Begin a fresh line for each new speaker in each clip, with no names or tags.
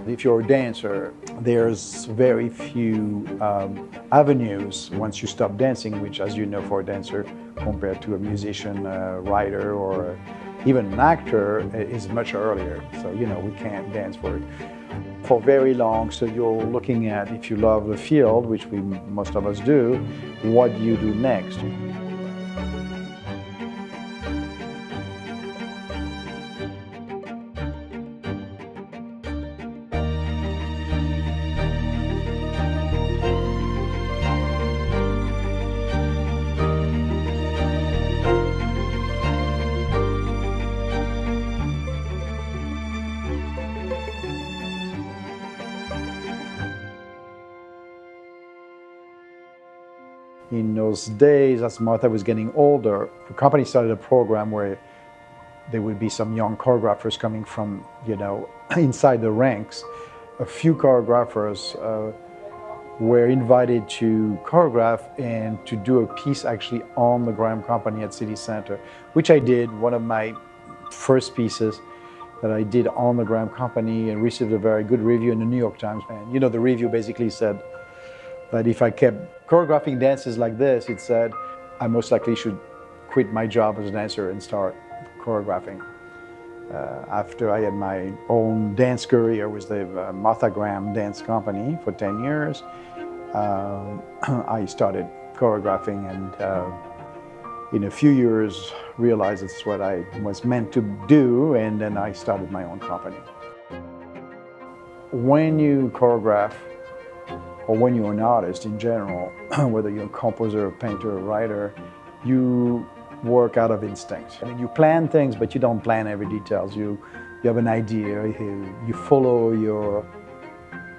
If you're a dancer, there's very few avenues once you stop dancing, which, as you know, for a dancer, compared to a musician, a writer, or even an actor, is much earlier. So, we can't dance for very long. So you're looking at, if you love the field, which most of us do, what do you do next? In those days, as Martha was getting older, the company started a program where there would be some young choreographers coming from, inside the ranks. A few choreographers were invited to choreograph and to do a piece actually on the Graham Company at City Center, which I did, one of my first pieces that I did on the Graham Company, and received a very good review in the New York Times. And the review basically said that if I kept choreographing dances like this, it said, I most likely should quit my job as a dancer and start choreographing. After I had my own dance career with the Martha Graham Dance Company for 10 years, I started choreographing, and in a few years realized it's what I was meant to do, and then I started my own company. When you choreograph, or when you're an artist in general, whether you're a composer, a painter, a writer, you work out of instinct. I mean, you plan things, but you don't plan every detail. You have an idea, you follow your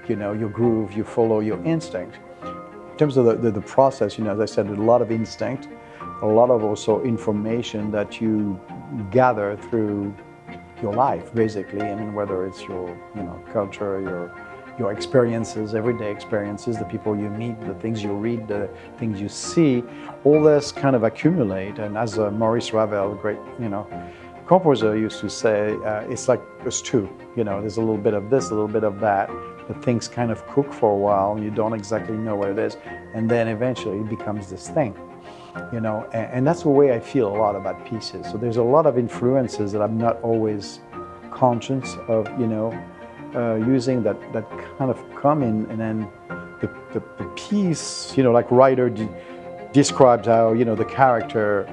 groove, you follow your instinct. In terms of the process, as I said, a lot of instinct, a lot of also information that you gather through your life, basically. I mean, whether it's your culture, your experiences, everyday experiences, the people you meet, the things you read, the things you see, all this kind of accumulate. And as Maurice Ravel, a great composer, used to say, it's like a stew. There's a little bit of this, a little bit of that. The things kind of cook for a while, and you don't exactly know what it is, and then eventually it becomes this thing. And that's the way I feel a lot about pieces. So there's a lot of influences that I'm not always conscious of, using that kind of come in, and then the piece, like writer describes how, the character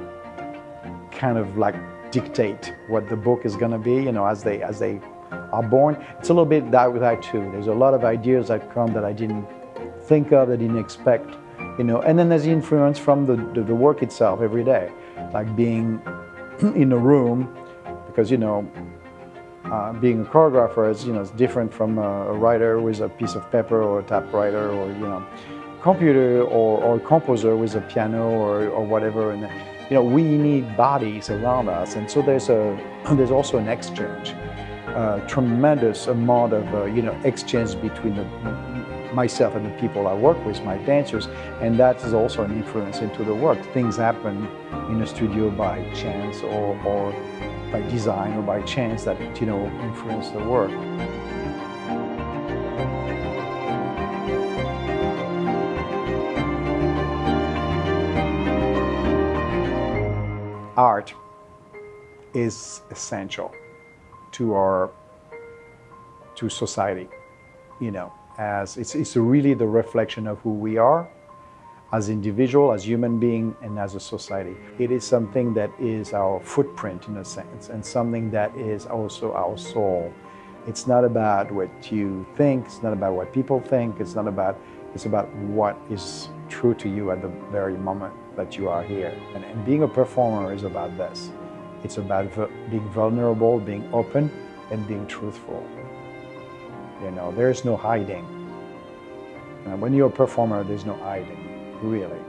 kind of like dictate what the book is going to be, as they are born. It's a little bit that too. There's a lot of ideas that come that I didn't think of, I didn't expect, and then there's the influence from the work itself every day, like being in a room, because, being a choreographer is different from a writer with a piece of paper or a typewriter, or computer, or a composer with a piano or whatever. And we need bodies around us, and so there's also an exchange, tremendous amount of exchange between myself and the people I work with, my dancers, and that is also an influence into the work. Things happen in a studio by chance or by design or by chance that influence the work. Art is essential to society, as it's really the reflection of who we are as individual, as human being, and as a society. It is something that is our footprint in a sense, and something that is also our soul. It's not about what you think, it's not about what people think, it's about what is true to you at the very moment that you are here. And being a performer is about this. It's about being vulnerable, being open, and being truthful. There's no hiding. When you're a performer, there's no hiding, really.